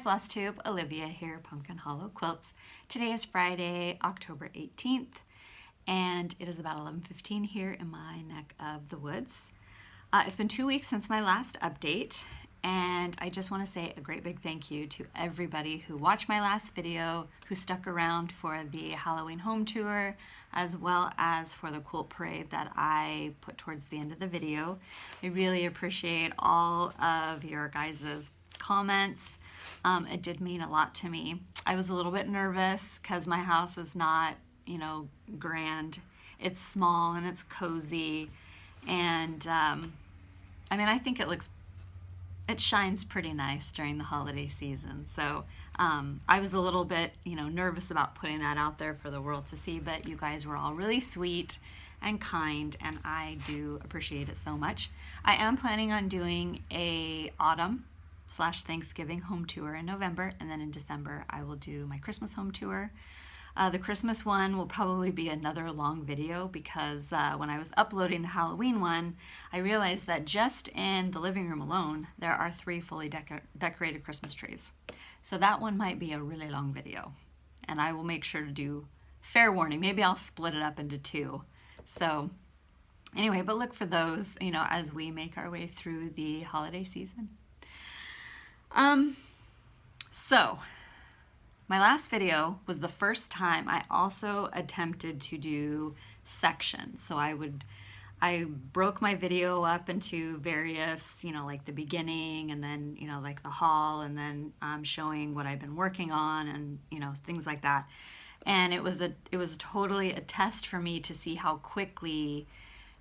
Flosstube, Olivia here, Pumpkin Hollow Quilts. Today is Friday, October 18th, and it is about 11:15 here in my neck of the woods. It's been 2 weeks since my last update, and I just want to say a great big thank you to everybody who watched my last video, who stuck around for the Halloween home tour, as well as for the quilt parade that I put towards the end of the video. I really appreciate all of your guys' comments. It did mean a lot to me. I was a little bit nervous because my house is not, grand. It's small and it's cozy, and I think it shines pretty nice during the holiday season. So I was a little bit, nervous about putting that out there for the world to see, but you guys were all really sweet and kind, and I do appreciate it so much. I am planning on doing a autumn/Thanksgiving home tour in November, and then in December I will do my Christmas home tour. The Christmas one will probably be another long video because when I was uploading the Halloween one, I realized that just in the living room alone, there are 3 fully decorated Christmas trees. So that one might be a really long video, and I will make sure to do, fair warning, maybe I'll split it up into 2. So anyway, but look for those, as we make our way through the holiday season. So my last video was the first time I also attempted to do sections. So I broke my video up into various, like the beginning, and then, like the haul, and then showing what I've been working on, and, things like that. And it was totally a test for me to see how quickly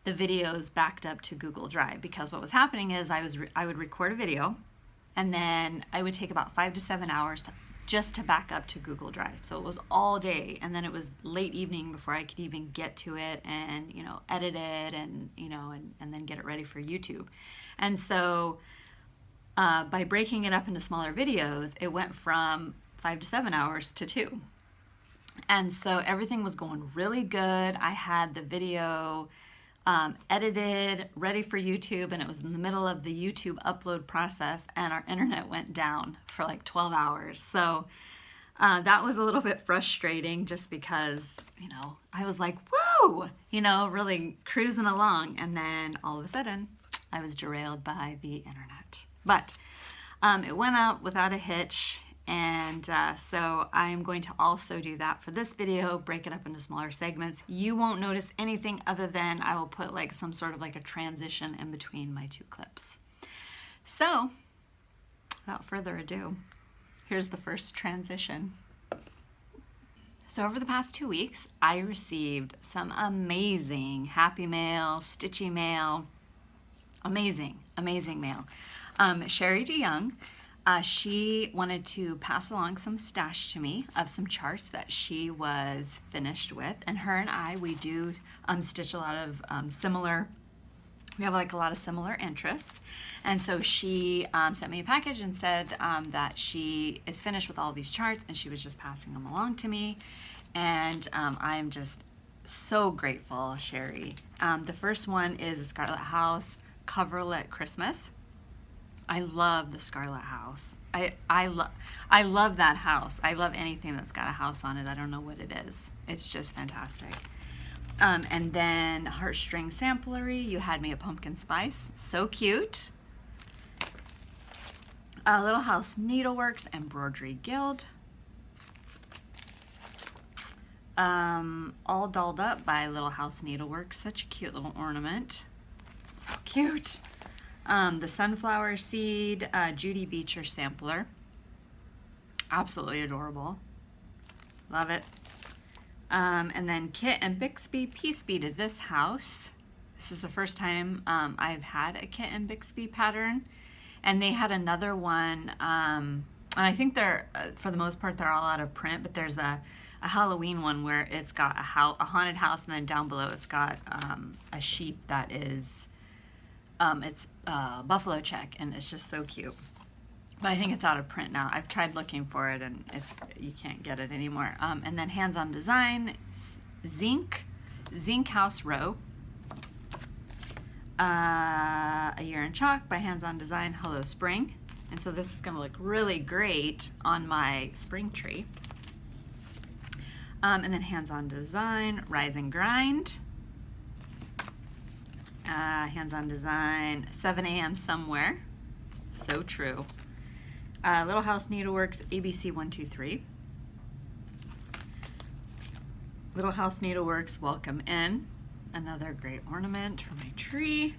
the videos backed up to Google Drive, because what was happening is I would record a video, and then I would take about 5 to 7 hours just to back up to Google Drive. So it was all day, and then it was late evening before I could even get to it and, edit it and, and then get it ready for YouTube. And so by breaking it up into smaller videos, it went from 5 to 7 hours to 2. And so everything was going really good. I had the video edited, ready for YouTube, and it was in the middle of the YouTube upload process, and our internet went down for like 12 hours. So that was a little bit frustrating, just because, I was like, woo, really cruising along, and then all of a sudden I was derailed by the internet. But it went out without a hitch. And so I'm going to also do that for this video, break it up into smaller segments. You won't notice anything other than I will put like some sort of like a transition in between my 2 clips. So without further ado, here's the first transition. So over the past 2 weeks, I received some amazing happy mail, stitchy mail, amazing mail. Sherry DeYoung, she wanted to pass along some stash to me of some charts that she was finished with, and her and I, we do stitch a lot of we have like a lot of similar interests, and so she sent me a package and said that she is finished with all these charts, and she was just passing them along to me, and I am just so grateful, Sherry. The first one is a Scarlet House Coverlet Christmas. I love the Scarlet House. I love that house. I love anything that's got a house on it. I don't know what it is. It's just fantastic. And then Heartstring Samplery, You Had Me a Pumpkin Spice. So cute. Little House Needleworks Embroidery Guild. All Dolled Up by Little House Needleworks. Such a cute little ornament. So cute. The Sunflower Seed Judy Beecher Sampler. Absolutely adorable. Love it. And then Kit and Bixby Peace Beaded This House. This is the first time I've had a Kit and Bixby pattern. And they had another one, and I think they're, for the most part, they're all out of print, but there's a Halloween one where it's got a haunted house, and then down below it's got a sheep that is, it's buffalo check, and it's just so cute. But I think it's out of print now. I've tried looking for it, and you can't get it anymore. And then Hands on Design, Zinc House Row, A Year in Chalk by Hands on Design, Hello Spring. And so this is gonna look really great on my spring tree. And then Hands-On Design, Rise and Grind. Hands-On Design, 7 a.m. Somewhere. So true. Little House Needleworks, ABC 123. Little House Needleworks, Welcome In. Another great ornament for my tree.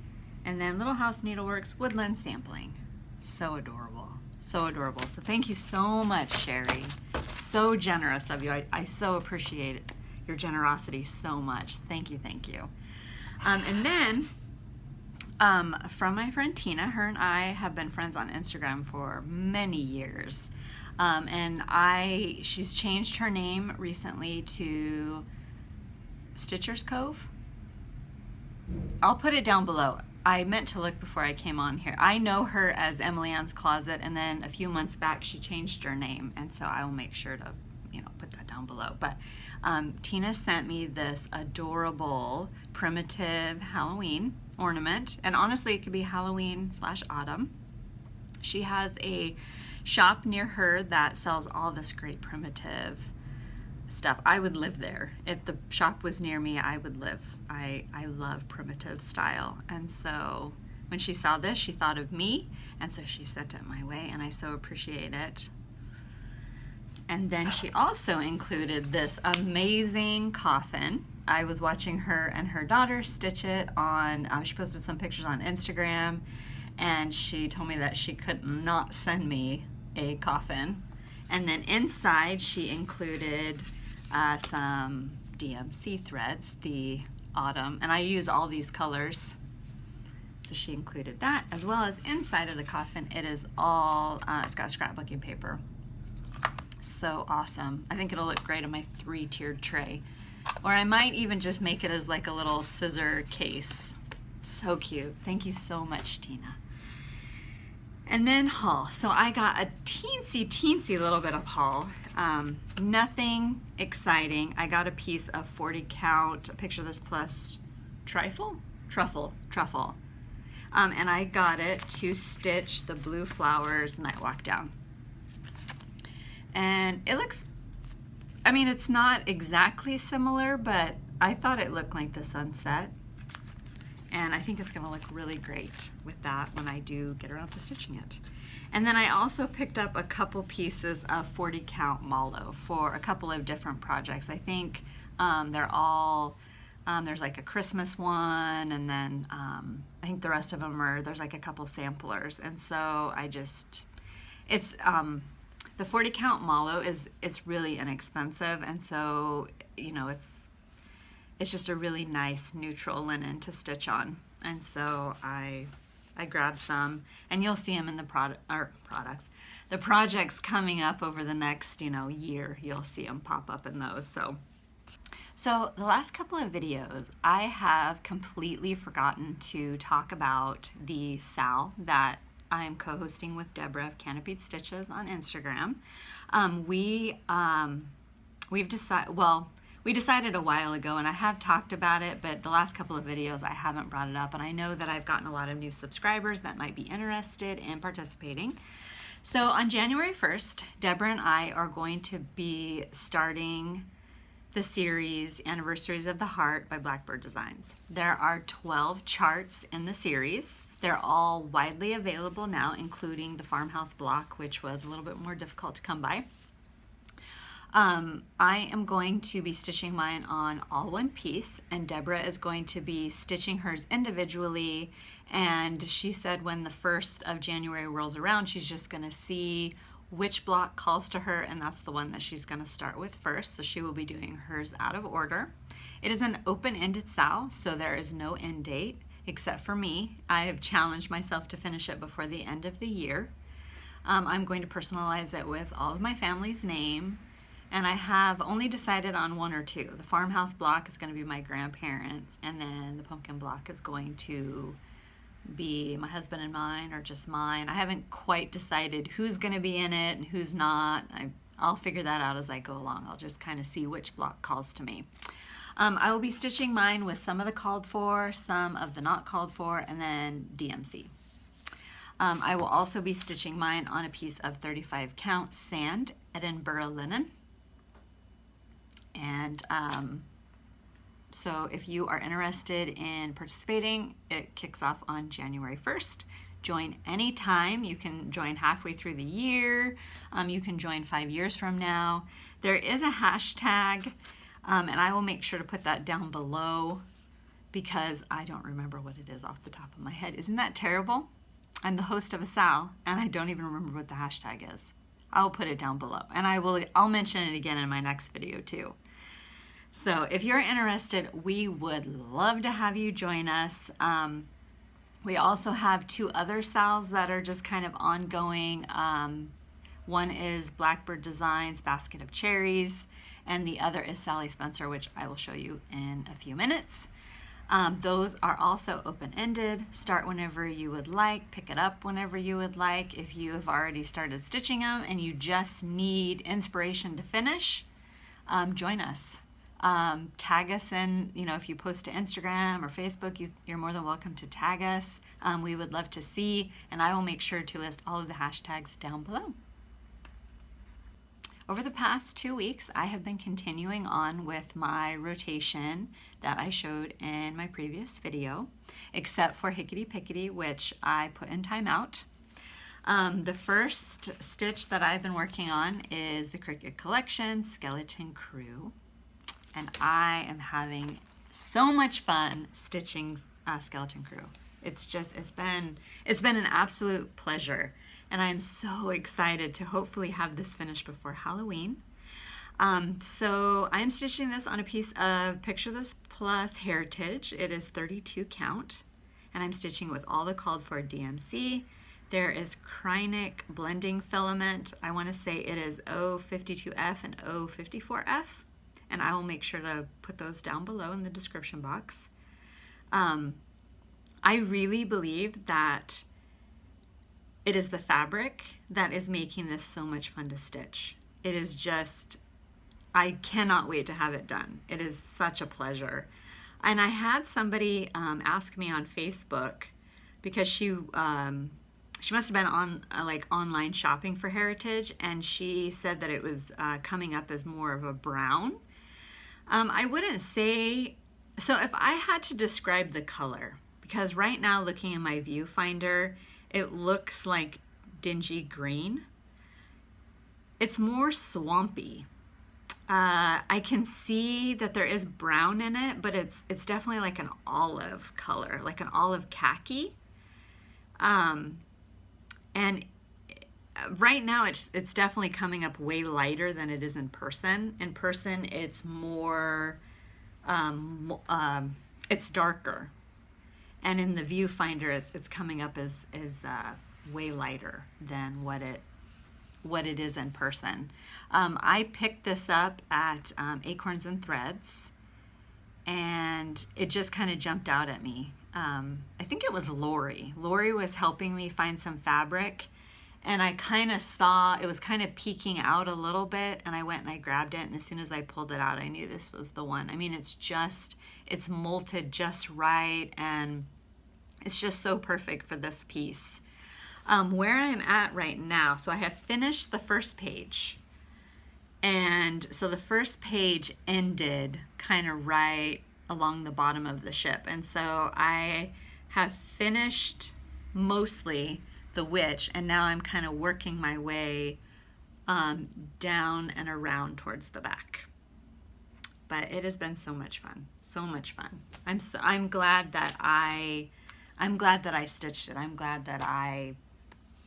And then Little House Needleworks, Woodland Sampling. So adorable. So adorable. So thank you so much, Sherry. So generous of you. I so appreciate your generosity so much. Thank you, thank you. And then from my friend Tina, her and I have been friends on Instagram for many years. And she's changed her name recently to Stitcher's Cove. I'll put it down below. I meant to look before I came on here. I know her as Emily Ann's Closet, and then a few months back she changed her name, and so I will make sure to, put that down below. But Tina sent me this adorable primitive Halloween ornament, and honestly it could be Halloween/autumn. She has a shop near her that sells all this great primitive stuff. I would live there. If the shop was near me, I would live. I love primitive style, and so when she saw this, she thought of me, and so she sent it my way, and I so appreciate it. And then she also included this amazing coffin. I was watching her and her daughter stitch it on, she posted some pictures on Instagram, and she told me that she could not send me a coffin. And then inside she included some DMC threads, the autumn, and I use all these colors. So she included that, as well as inside of the coffin, it is all, it's got scrapbooking paper. So awesome. I think it'll look great on my 3-tiered tray. Or I might even just make it as like a little scissor case. So cute. Thank you so much, Tina. And then haul. So I got a teensy little bit of haul. Nothing exciting. I got a piece of 40 count, picture this plus truffle. And I got it to stitch the blue flowers Nightwalk down. And it looks, I mean, it's not exactly similar, but I thought it looked like the sunset. And I think it's gonna look really great with that when I do get around to stitching it. And then I also picked up a couple pieces of 40 count mallow for a couple of different projects. I think they're all, there's like a Christmas one, and then I think the rest of them are, there's like a couple samplers. And so I just, it's, the 40 count mallow it's really inexpensive, and so it's just a really nice neutral linen to stitch on. And so I grabbed some, and you'll see them in the the projects coming up over the next year. You'll see them pop up in those. So the last couple of videos, I have completely forgotten to talk about the SAL that I'm co-hosting with Deborah of Canopied Stitches on Instagram. We decided a while ago, and I have talked about it, but the last couple of videos I haven't brought it up, and I know that I've gotten a lot of new subscribers that might be interested in participating. So on January 1st, Deborah and I are going to be starting the series Anniversaries of the Heart by Blackbird Designs. There are 12 charts in the series. They're all widely available now, including the farmhouse block, which was a little bit more difficult to come by. I am going to be stitching mine on all one piece, and Deborah is going to be stitching hers individually. And she said when the 1st of January rolls around, she's just going to see which block calls to her, and that's the one that she's going to start with first. So she will be doing hers out of order. It is an open-ended SAL, so there is no end date. Except for me. I have challenged myself to finish it before the end of the year. I'm going to personalize it with all of my family's name, and I have only decided on 1 or 2. The farmhouse block is going to be my grandparents, and then the pumpkin block is going to be my husband and mine, or just mine. I haven't quite decided who's going to be in it and who's not. I'll figure that out as I go along. I'll just kind of see which block calls to me. I will be stitching mine with some of the called for, some of the not called for, and then DMC. I will also be stitching mine on a piece of 35 count sand Edinburgh linen. And so if you are interested in participating, it kicks off on January 1st. Join anytime. You can join halfway through the year. You can join 5 years from now. There is a hashtag, and I will make sure to put that down below because I don't remember what it is off the top of my head. Isn't that terrible? I'm the host of a Sal, and I don't even remember what the hashtag is. I'll put it down below, and I'll mention it again in my next video too. So if you're interested, we would love to have you join us. We also have 2 other Sals that are just kind of ongoing. One is Blackbird Designs Basket of Cherries, and the other is Sally Spencer, which I will show you in a few minutes. Those are also open-ended. Start whenever you would like, pick it up whenever you would like. If you have already started stitching them and you just need inspiration to finish, join us. Tag us in, if you post to Instagram or Facebook, you're more than welcome to tag us. We would love to see, and I will make sure to list all of the hashtags down below. Over the past 2 weeks, I have been continuing on with my rotation that I showed in my previous video, except for Hickety Pickety, which I put in timeout. The first stitch that I've been working on is the Cricut Collection Skeleton Crew, and I am having so much fun stitching Skeleton Crew. It's been an absolute pleasure. And I'm so excited to hopefully have this finished before Halloween. So I'm stitching this on a piece of Picture This Plus Heritage. It is 32 count, and I'm stitching with all the called for DMC. There is Kreinik blending filament. I want to say it is O52F and O54F, and I will make sure to put those down below in the description box. I really believe that it is the fabric that is making this so much fun to stitch. It is just, I cannot wait to have it done. It is such a pleasure. And I had somebody ask me on Facebook, because she must have been on online shopping for Heritage, and she said that it was coming up as more of a brown. I wouldn't say, so if I had to describe the color, because right now looking in my viewfinder, it looks like dingy green. It's more swampy. I can see that there is brown in it, but it's definitely like an olive color, like an olive khaki. And right now it's definitely coming up way lighter than it is in person. In person, it's more, it's darker. And in the viewfinder, it's coming up as way lighter than what it is in person. I picked this up at Acorns and Threads, and it just kind of jumped out at me. I think it was Lori. Lori was helping me find some fabric, and I kind of saw it was kind of peeking out a little bit, and I went and I grabbed it, and as soon as I pulled it out, I knew this was the one. I mean, it's molted just right, and it's just so perfect for this piece. Where I'm at right now, so I have finished the first page, and so the first page ended kind of right along the bottom of the ship, and so I have finished mostly the witch, and now I'm kind of working my way down and around towards the back. But it has been so much fun, so much fun. I'm glad that I stitched it. I'm glad that I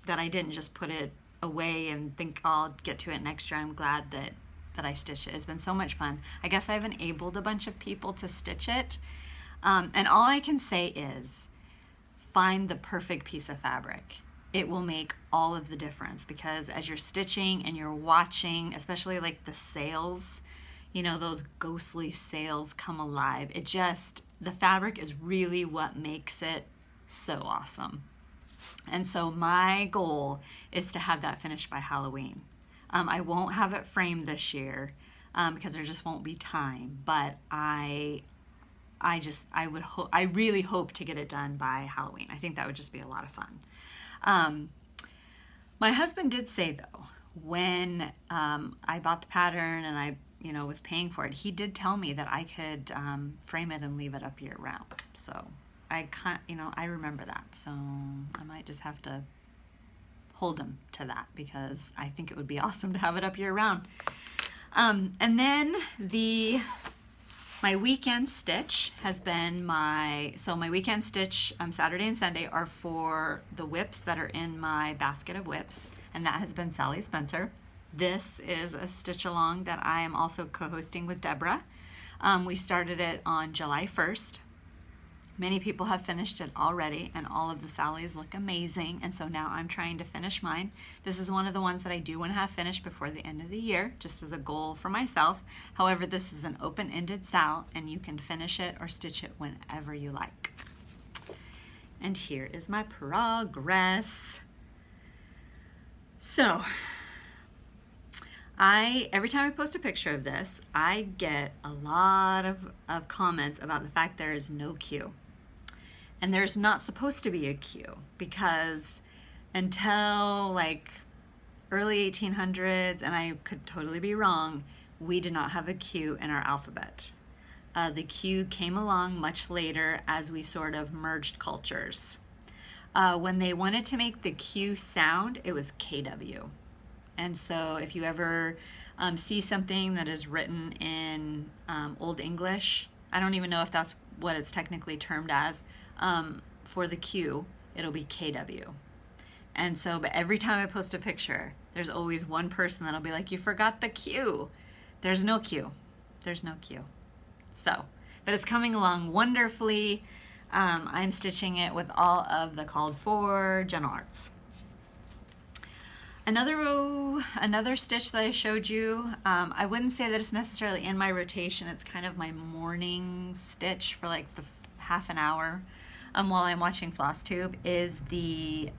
didn't just put it away and think I'll get to it next year. I'm glad that I stitched it. It's been so much fun. I guess I've enabled a bunch of people to stitch it. And all I can say is find the perfect piece of fabric. It will make all of the difference, because as you're stitching and you're watching, especially like the sails, those ghostly sails come alive. The fabric is really what makes it so awesome. And so my goal is to have that finished by Halloween. I won't have it framed this year because there just won't be time, but I really hope to get it done by Halloween. I think that would just be a lot of fun. My husband did say though, when I bought the pattern and I was paying for it, he did tell me that I could frame it and leave it up year round. So I can't, I remember that. So I might just have to hold him to that, because I think it would be awesome to have it up year round. And then my weekend stitch has been my weekend stitch Saturday and Sunday are for the whips that are in my basket of whips, and that has been Sally Spencer. This is a stitch along that I am also co-hosting with Deborah. We started it on July 1st. Many people have finished it already, and all of the Sallys look amazing, and so now I'm trying to finish mine. This is one of the ones that I do want to have finished before the end of the year, just as a goal for myself. However, this is an open-ended Sal, and you can finish it or stitch it whenever you like. And here is my progress. So, every time I post a picture of this, I get a lot of comments about the fact there is no queue. And there's not supposed to be a queue, because until like early 1800s, and I could totally be wrong, we did not have a queue in our alphabet. The queue came along much later as we sort of merged cultures. When they wanted to make the Q sound, it was KW. And so if you ever see something that is written in Old English, I don't even know if that's what it's technically termed as, for the Q, it'll be KW. And so, but every time I post a picture, there's always one person that'll be like, you forgot the Q. There's no Q. There's no Q. So, but it's coming along wonderfully. I'm stitching it with all of the called for General Arts. Another stitch that I showed you, I wouldn't say that it's necessarily in my rotation. It's kind of my morning stitch for like the half an hour while I'm watching Flosstube, is the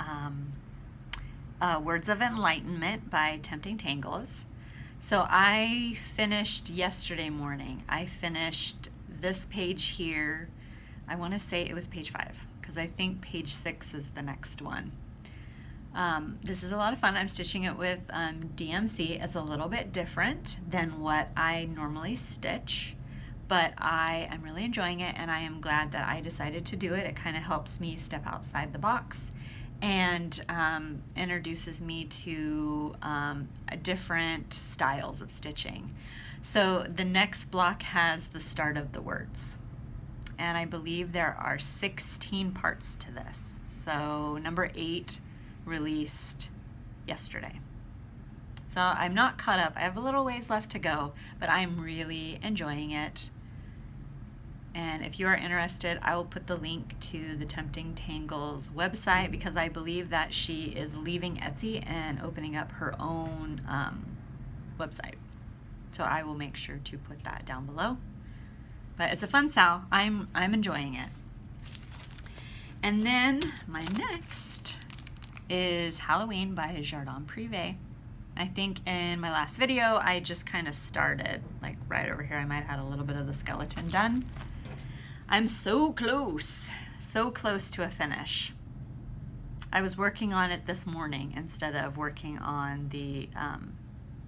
Words of Enlightenment by Tempting Tangles. So I finished yesterday morning. I finished this page here. I want to say it was page 5, because I think page 6 is the next one. This is a lot of fun. I'm stitching it with DMC. It's a little bit different than what I normally stitch, but I am really enjoying it, and I am glad that I decided to do it. It kind of helps me step outside the box and introduces me to different styles of stitching. So the next block has the start of the words, and I believe there are 16 parts to this. So number 8 released yesterday. So I'm not caught up. I have a little ways left to go, but I'm really enjoying it. And if you are interested, I will put the link to the Tempting Tangles website, because I believe that she is leaving Etsy and opening up her own website. So I will make sure to put that down below. But it's a fun sal. I'm enjoying it. And then my next is Halloween by Jardin Privé. I think in my last video I just kind of started, like right over here. I might have had a little bit of the skeleton done. I'm so close to a finish. I was working on it this morning instead of working on the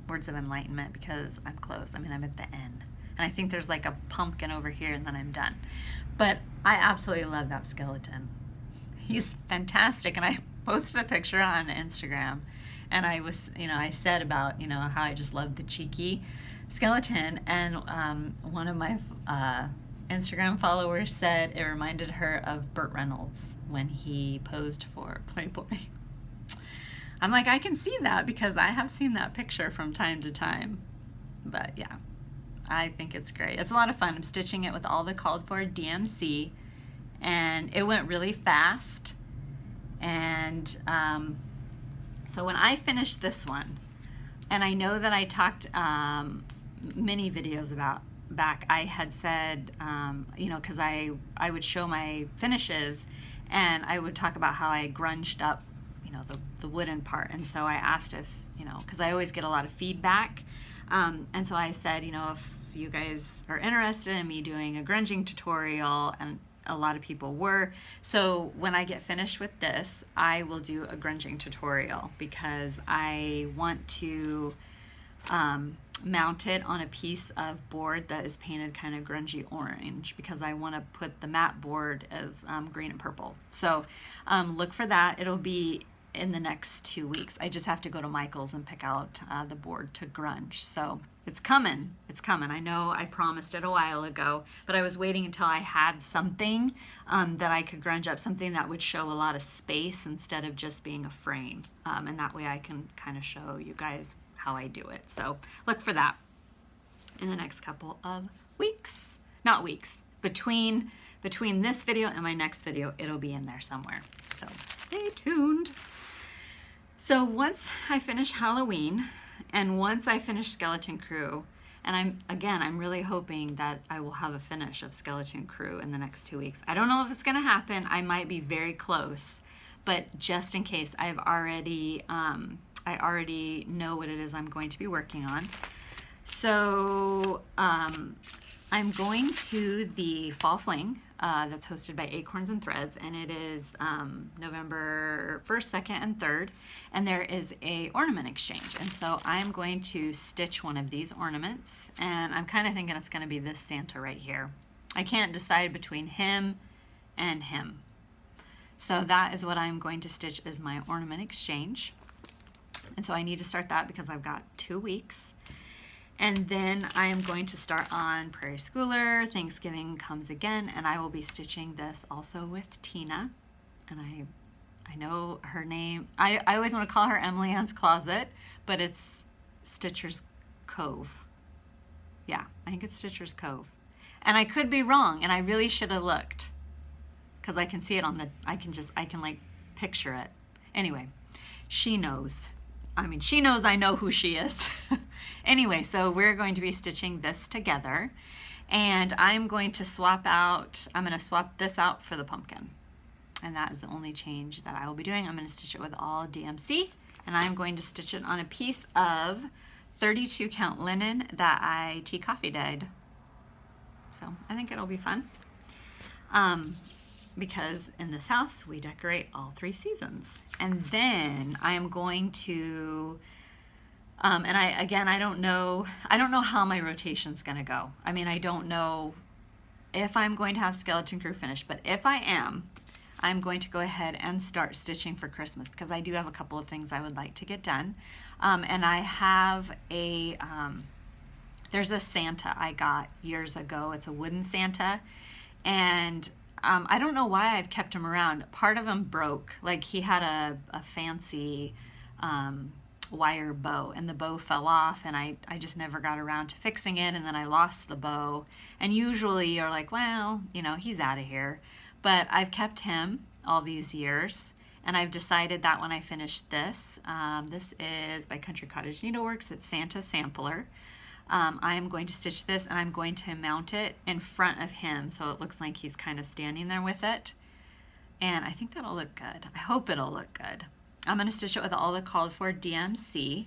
Words of Enlightenment, because I'm close. I mean, I'm at the end. And I think there's like a pumpkin over here, and then I'm done. But I absolutely love that skeleton. He's fantastic. And I posted a picture on Instagram, and I was, I said about, how I just love the cheeky skeleton. And one of my Instagram followers said it reminded her of Burt Reynolds when he posed for Playboy. I'm like, I can see that, because I have seen that picture from time to time. But yeah, I think it's great. It's a lot of fun. I'm stitching it with all the called for DMC, and it went really fast. And so when I finished this one, and I know that I talked many videos back, I had said, because I would show my finishes, and I would talk about how I grunged up, the wooden part. And so I asked if, because I always get a lot of feedback, and so I said, if you guys are interested in me doing a grunging tutorial, and a lot of people were. So when I get finished with this, I will do a grunging tutorial because I want to mount it on a piece of board that is painted kind of grungy orange because I want to put the matte board as green and purple. So look for that. It'll be in the next 2 weeks. I just have to go to Michael's and pick out the board to grunge. So it's coming. It's coming. I know I promised it a while ago, but I was waiting until I had something that I could grunge up, something that would show a lot of space instead of just being a frame. And that way I can kind of show you guys how I do it. So look for that in the next couple of weeks. Not weeks. Between this video and my next video, it'll be in there somewhere. So stay tuned. So once I finish Halloween and once I finish Skeleton Crew, and I'm really hoping that I will have a finish of Skeleton Crew in the next 2 weeks. I don't know if it's gonna happen. I might be very close, but just in case, I already know what it is I'm going to be working on. So I'm going to the Fall Fling that's hosted by Acorns and Threads, and it is November 1st, 2nd, and 3rd, and there is a ornament exchange. And so I'm going to stitch one of these ornaments, and I'm kind of thinking it's going to be this Santa right here. I can't decide between him and him. So that is what I'm going to stitch as my ornament exchange. And so I need to start that because I've got 2 weeks. And then I am going to start on Prairie Schooler. Thanksgiving comes again, and I will be stitching this also with Tina. And I know her name. I always want to call her Emily Ann's Closet, but it's Stitcher's Cove. Yeah, I think it's Stitcher's Cove. And I could be wrong, and I really should have looked because I can see it on the, I can like picture it. Anyway, she knows. I mean, she knows I know who she is. Anyway, so we're going to be stitching this together, and I'm going to swap this out for the pumpkin. And that is the only change that I will be doing. I'm going to stitch it with all DMC, and I'm going to stitch it on a piece of 32 count linen that I tea coffee dyed. So I think it'll be fun. Because in this house we decorate all 3 seasons. And then I am going to and I don't know how my rotation's gonna go. I mean, I don't know if I'm going to have Skeleton Crew finished, but if I am, I'm going to go ahead and start stitching for Christmas because I do have a couple of things I would like to get done. And I have a there's a Santa I got years ago. It's a wooden Santa, and I don't know why I've kept him around. Part of him broke. Like, he had a fancy wire bow, and the bow fell off, and I just never got around to fixing it, and then I lost the bow. And usually you're like, well, you know, he's out of here. But I've kept him all these years, and I've decided that when I finish this, this is by Country Cottage Needleworks. It's Santa Sampler. I am going to stitch this, and I'm going to mount it in front of him so it looks like he's kind of standing there with it. And I think that'll look good. I hope it'll look good. I'm going to stitch it with all the called for DMC,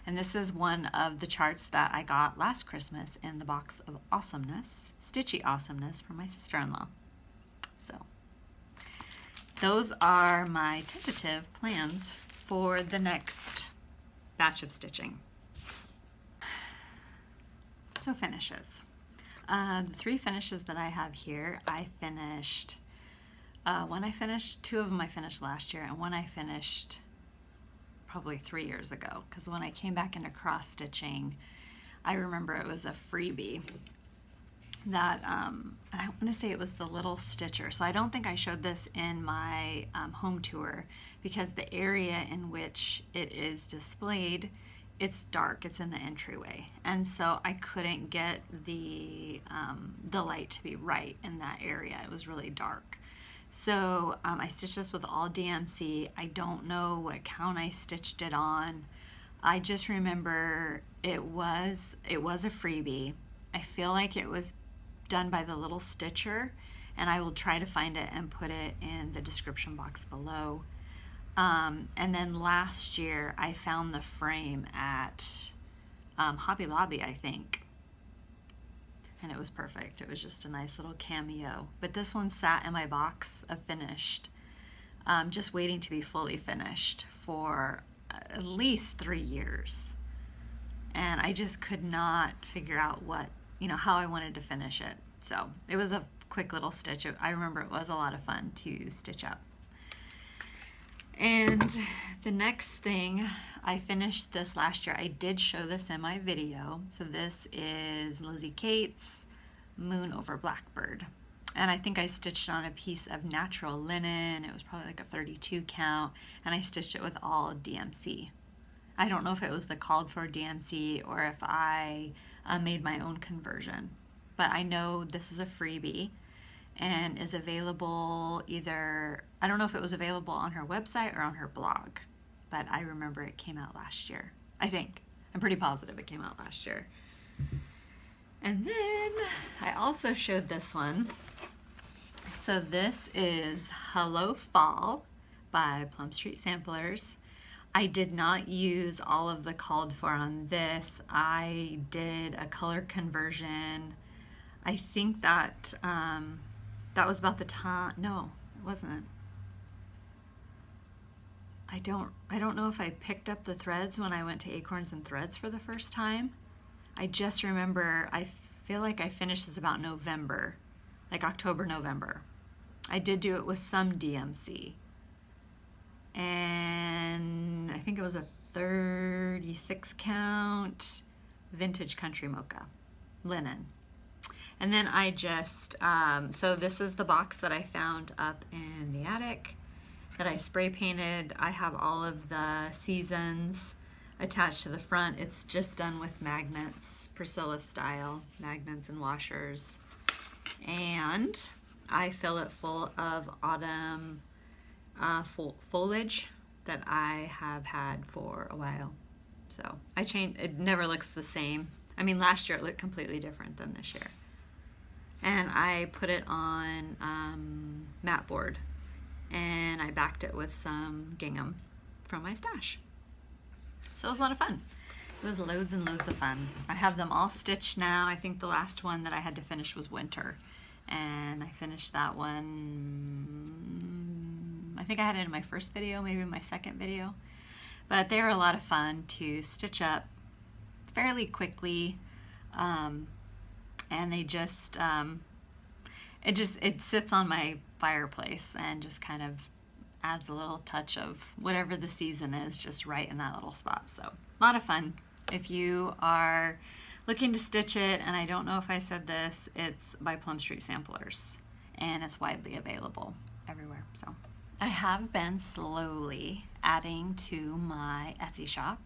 and this is one of the charts that I got last Christmas in the box of awesomeness, Stitchy Awesomeness, from my sister-in-law. So those are my tentative plans for the next batch of stitching. So finishes. The 3 finishes that I have here, I finished, one I finished, 2 of them I finished last year, and one I finished probably 3 years ago, because when I came back into cross stitching, I remember it was a freebie that, and I want to say it was the Little Stitcher. So I don't think I showed this in my home tour, because the area in which it is displayed, it's dark, it's in the entryway, and so I couldn't get the light to be right in that area. It was really dark. So I stitched this with all DMC. I don't know what count I stitched it on. I just remember it was a freebie. I feel like it was done by the Little Stitcher, and I will try to find it and put it in the description box below. And then last year I found the frame at Hobby Lobby, I think. and it was perfect. It was just a nice little cameo. But this one sat in my box of finished, just waiting to be fully finished for at least 3 years. And I just could not figure out what, how I wanted to finish it. So it was a quick little stitch. I remember it was a lot of fun to stitch up. And the next thing, I finished this last year. I did show this in my video. So this is Lizzie Kate's Moon over Blackbird. And I think I stitched on a piece of natural linen. It was probably like a 32 count. And I stitched it with all DMC. I don't know if it was the called for DMC or if I made my own conversion. But I know this is a freebie and is available either, I don't know if it was available on her website or on her blog, but I remember it came out last year. I think. I'm pretty positive it came out last year. And then I also showed this one. So this is Hello Fall by Plum Street Samplers. I did not use all of the called for on this. I did a color conversion. I think that that was about the time. No, it wasn't. I don't know if I picked up the threads when I went to Acorns and Threads for the first time. I just remember, I feel like I finished this about November, like October, November. I did do it with some DMC. And I think it was a 36 count vintage country mocha linen. And then I just, so this is the box that I found up in the attic that I spray painted. I have all of the seasons attached to the front. It's just done with magnets, Priscilla style, magnets and washers. And I fill it full of autumn foliage that I have had for a while. So I changed, it never looks the same. I mean, last year it looked completely different than this year. And I put it on mat board and I backed it with some gingham from my stash. So it was a lot of fun. It was loads and loads of fun. I have them all stitched now. I think the last one that I had to finish was winter. And I finished that one, I think I had it in my first video, maybe my second video. But they were a lot of fun to stitch up fairly quickly. And they just, it sits on my fireplace and just kind of adds a little touch of whatever the season is just right in that little spot. So a lot of fun. If you are looking to stitch it, and I don't know if I said this, it's by Plum Street Samplers and it's widely available everywhere. So I have been slowly adding to my Etsy shop.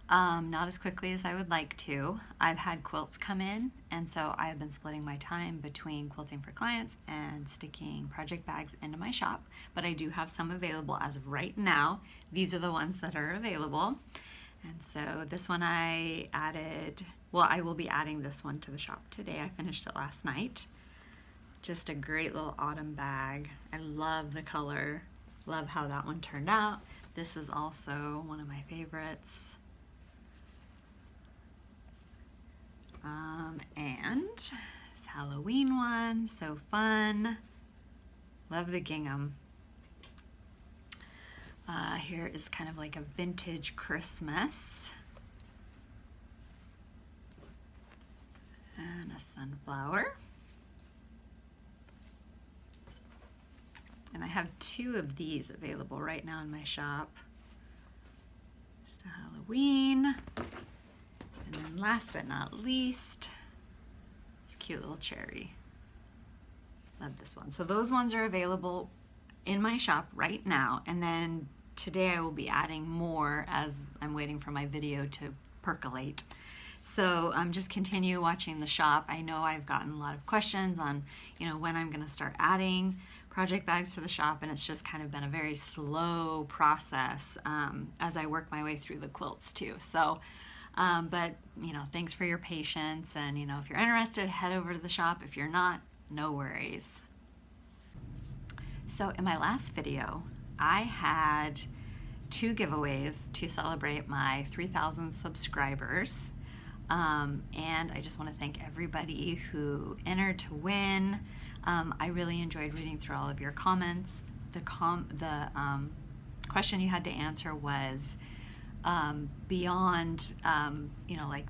Not as quickly as I would like to. I've had quilts come in, and so I have been splitting my time between quilting for clients and sticking project bags into my shop, but I do have some available as of right now. These are the ones that are available. And so this one I added, well, I will be adding this one to the shop today. I finished it last night. Just a great little autumn bag. I love the color, love how that one turned out. This is also one of my favorites. And this Halloween one, so fun. Love the gingham. Here is kind of like a vintage Christmas. And a sunflower. And I have 2 of these available right now in my shop. Just a Halloween. And then last but not least, this cute little cherry. Love this one. So those ones are available in my shop right now. And then today I will be adding more as I'm waiting for my video to percolate. So just continue watching the shop. I know I've gotten a lot of questions on, when I'm gonna start adding project bags to the shop, and it's just kind of been a very slow process as I work my way through the quilts too. So. But thanks for your patience, and if you're interested, head over to the shop. If you're not, no worries. So in my last video, I had 2 giveaways to celebrate my 3,000 subscribers. And I just want to thank everybody who entered to win. I really enjoyed reading through all of your comments. The question you had to answer was beyond, you know, like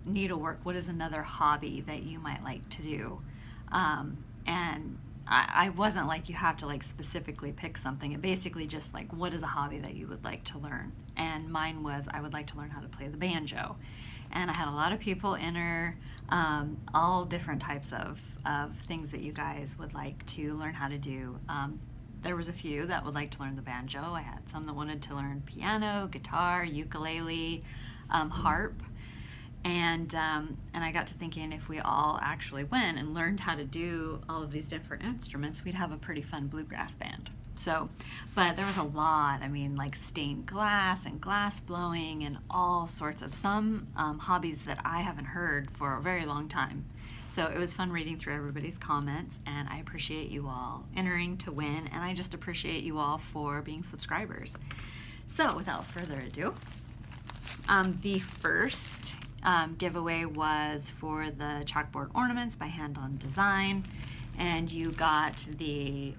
needlework, what is another hobby that you might like to do? And I wasn't like you have to like specifically pick something. It basically just like, what is a hobby that you would like to learn? And mine was, I would like to learn how to play the banjo. And I had a lot of people enter all different types of things that you guys would like to learn how to do. There was a few that would like to learn the banjo. I had some that wanted to learn piano, guitar, ukulele, harp. And I got to thinking, if we all actually went and learned how to do all of these different instruments, we'd have a pretty fun bluegrass band. So, but there was a lot, I mean, like stained glass and glass blowing and all sorts of some hobbies that I haven't heard for a very long time. So it was fun reading through everybody's comments, and I appreciate you all entering to win, and I just appreciate you all for being subscribers. So without further ado, the first giveaway was for the chalkboard ornaments by Hand On Design, and you got a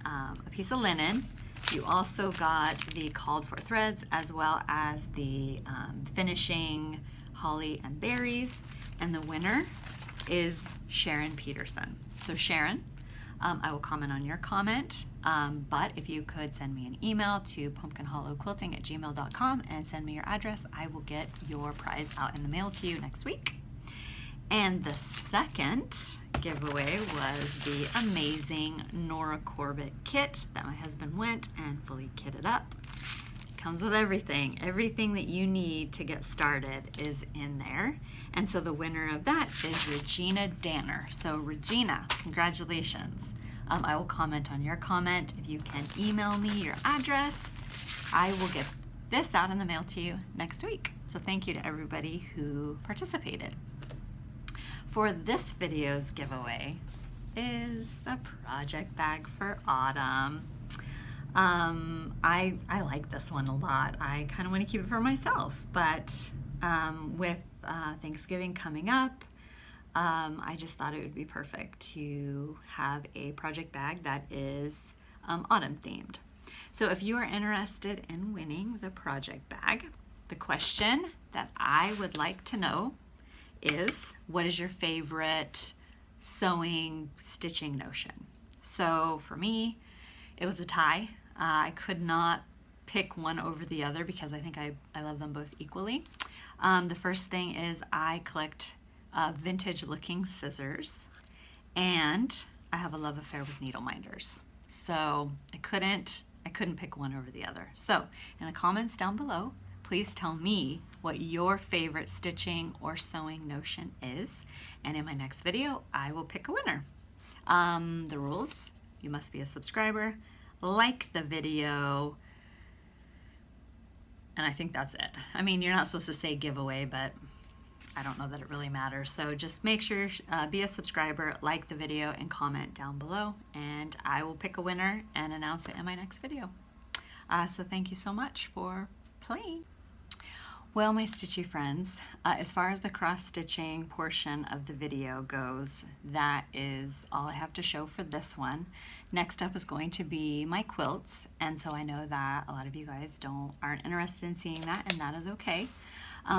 piece of linen. You also got the called for threads, as well as the finishing holly and berries, and the winner is Sharon Peterson. So Sharon, I will comment on your comment, but if you could send me an email to pumpkinhollowquilting@gmail.com and send me your address, I will get your prize out in the mail to you next week. And the second giveaway was the amazing Nora Corbett kit that my husband went and fully kitted up. It comes with everything. Everything that you need to get started is in there. And so the winner of that is Regina Danner. So Regina, congratulations. I will comment on your comment. If you can email me your address, I will get this out in the mail to you next week. So thank you to everybody who participated. For this video's giveaway is the project bag for autumn. I like this one a lot. I kind of want to keep it for myself, but with Thanksgiving coming up, I just thought it would be perfect to have a project bag that is autumn themed. So if you are interested in winning the project bag, the question that I would like to know is, what is your favorite sewing, stitching notion? So for me, it was a tie. I could not pick one over the other because I think I love them both equally. The first thing is I collect vintage looking scissors, and I have a love affair with needle minders. So I couldn't pick one over the other. So in the comments down below, please tell me what your favorite stitching or sewing notion is, and in my next video I will pick a winner. The rules: you must be a subscriber, like the video, and I think that's it. I mean, you're not supposed to say giveaway, but I don't know that it really matters. So just make sure, be a subscriber, like the video, and comment down below, and I will pick a winner and announce it in my next video. So thank you so much for playing. Well, my stitchy friends, as far as the cross-stitching portion of the video goes, that is all I have to show for this one. Next up is going to be my quilts, and so I know that a lot of you guys aren't interested in seeing that, and that is okay.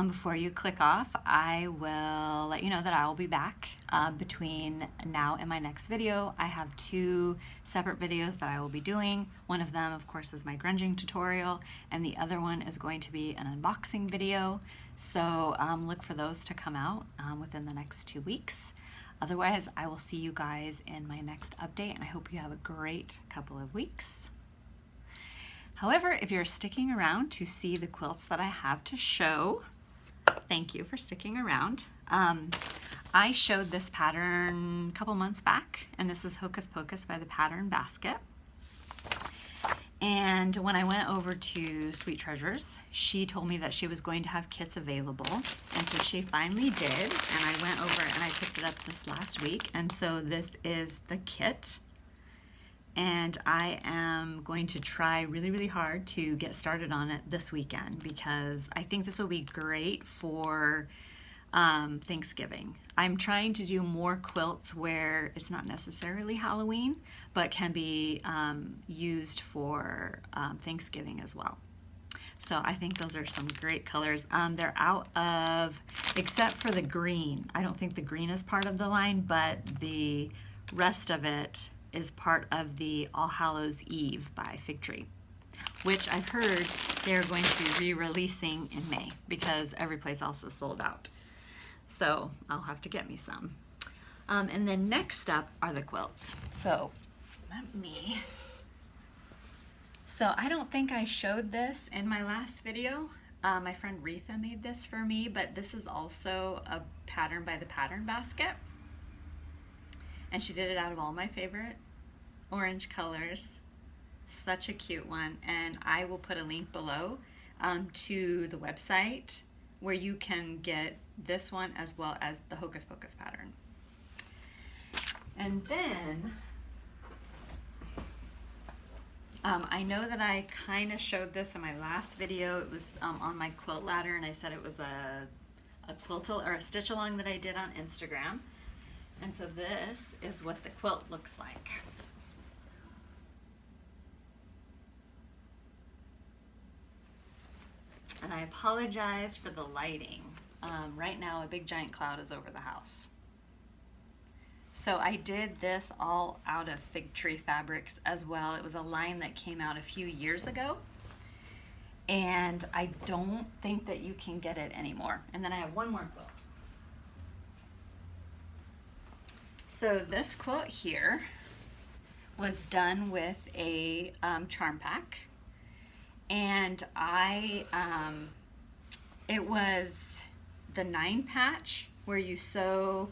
Before you click off, I will let you know that I will be back between now and my next video. I have 2 separate videos that I will be doing. One of them, of course, is my grunging tutorial, and the other one is going to be an unboxing video. So look for those to come out within the next 2 weeks. Otherwise, I will see you guys in my next update, and I hope you have a great couple of weeks. However, if you're sticking around to see the quilts that I have to show, thank you for sticking around. I showed this pattern a couple months back, and this is Hocus Pocus by the Pattern Basket. And when I went over to Sweet Treasures, she told me that she was going to have kits available, and so she finally did, and I went over and I picked it up this last week, and so this is the kit. And I am going to try really, really hard to get started on it this weekend, because I think this will be great for Thanksgiving. I'm trying to do more quilts where it's not necessarily Halloween, but can be used for Thanksgiving as well. So I think those are some great colors. They're out of, except for the green. I don't think the green is part of the line, but the rest of it is part of the All Hallows Eve by Fig Tree, which I've heard they're going to be re-releasing in May because every place else is sold out. So I'll have to get me some. And then next up are the quilts. So I don't think I showed this in my last video. My friend Retha made this for me, but this is also a pattern by the Pattern Basket. And she did it out of all my favorite orange colors. Such a cute one. And I will put a link below to the website where you can get this one as well as the Hocus Pocus pattern. And then I know that I kind of showed this in my last video. It was on my quilt ladder, and I said it was a quilt or a stitch along that I did on Instagram. And so this is what the quilt looks like. And I apologize for the lighting. Right now a big giant cloud is over the house. So I did this all out of Fig Tree fabrics as well. It was a line that came out a few years ago, and I don't think that you can get it anymore. And then I have one more quilt. So this quilt here was done with a charm pack, and it was the 9 patch where you sew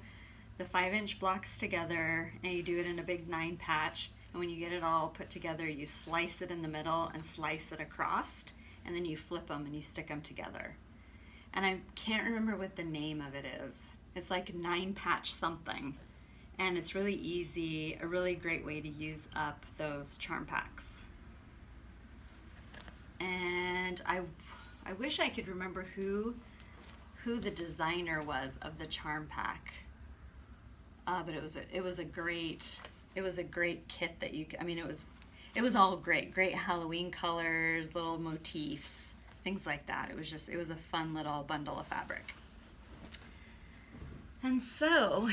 the 5-inch blocks together and you do it in a big 9 patch, and when you get it all put together you slice it in the middle and slice it across, and then you flip them and you stick them together. And I can't remember what the name of it is. It's like 9 patch something, and it's really easy, a really great way to use up those charm packs. And I wish I could remember who the designer was of the charm pack. But it was a great kit that you, I mean, it was all great Halloween colors, little motifs, things like that. It was a fun little bundle of fabric. And so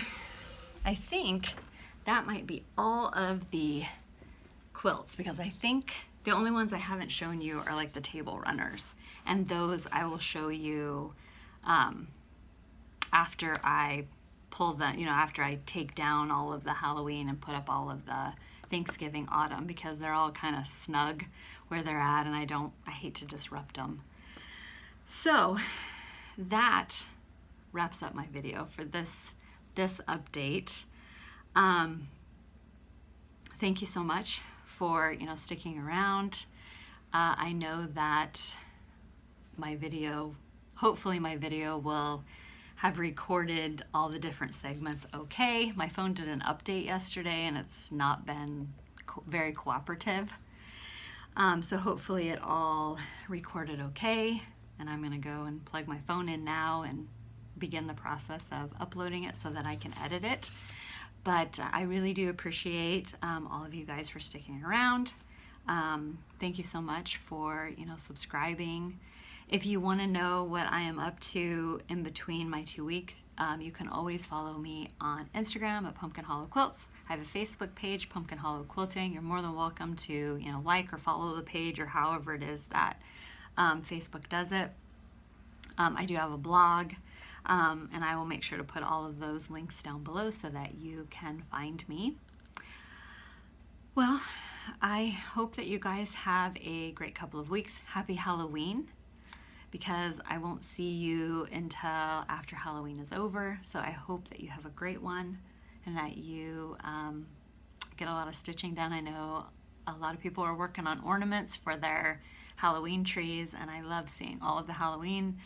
I think that might be all of the quilts, because I think the only ones I haven't shown you are like the table runners, and those I will show you after I pull the, after I take down all of the Halloween and put up all of the Thanksgiving autumn, because they're all kind of snug where they're at, and I hate to disrupt them. So that wraps up my video for this update. Thank you so much for sticking around. I know that hopefully my video will have recorded all the different segments okay. My phone did an update yesterday and it's not been very cooperative. So hopefully it all recorded okay, and I'm gonna go and plug my phone in now and begin the process of uploading it so that I can edit it. But I really do appreciate all of you guys for sticking around. Thank you so much for subscribing. If you want to know what I am up to in between my 2 weeks, you can always follow me on Instagram at Pumpkin Hollow Quilts. I have a Facebook page, Pumpkin Hollow Quilting. You're more than welcome to like or follow the page, or however it is that Facebook does it. I do have a blog, and I will make sure to put all of those links down below so that you can find me. Well, I hope that you guys have a great couple of weeks. Happy Halloween, because I won't see you until after Halloween is over. So I hope that you have a great one and that you get a lot of stitching done. I know a lot of people are working on ornaments for their Halloween trees, and I love seeing all of the Halloween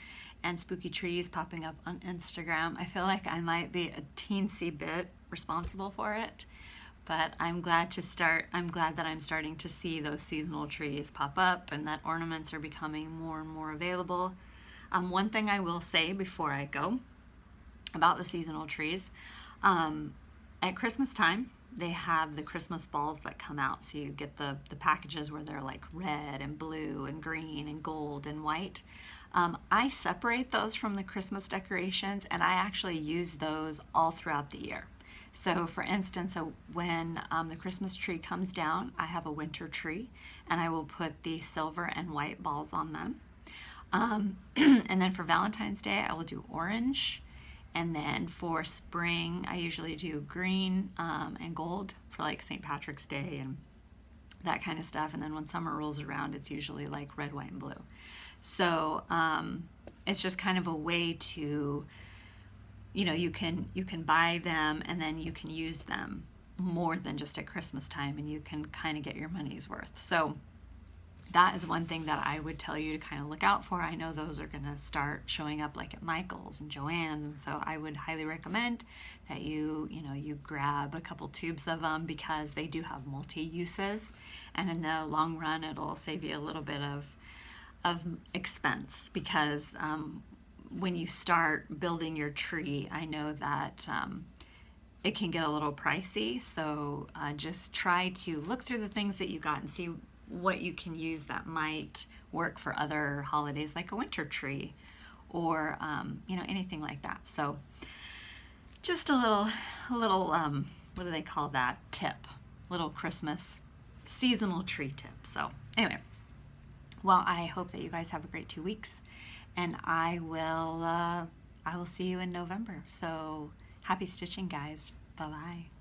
and spooky trees popping up on Instagram. I feel like I might be a teensy bit responsible for it, but I'm glad that I'm starting to see those seasonal trees pop up and that ornaments are becoming more and more available. One thing I will say before I go about the seasonal trees. At Christmas time, they have the Christmas balls that come out. So you get the packages where they're like red and blue and green and gold and white. I separate those from the Christmas decorations, and I actually use those all throughout the year. So for instance, when the Christmas tree comes down, I have a winter tree, and I will put the silver and white balls on them. And then for Valentine's Day, I will do orange. And then for spring, I usually do green and gold for like St. Patrick's Day and that kind of stuff. And then when summer rolls around, it's usually like red, white, and blue. So it's just kind of a way to, you know, you can buy them and then you can use them more than just at Christmas time, and you can kind of get your money's worth. So that is one thing that I would tell you to kind of look out for. I know those are going to start showing up like at Michael's and Joann's, so I would highly recommend that you grab a couple tubes of them, because they do have multi-uses, and in the long run it'll save you a little bit of expense, because when you start building your tree, I know that it can get a little pricey, so just try to look through the things that you got and see what you can use that might work for other holidays, like a winter tree or anything like that. So just a little what do they call that, tip, little Christmas seasonal tree tip. So anyway, well, I hope that you guys have a great 2 weeks, and I will see you in November. So happy stitching, guys. Bye bye.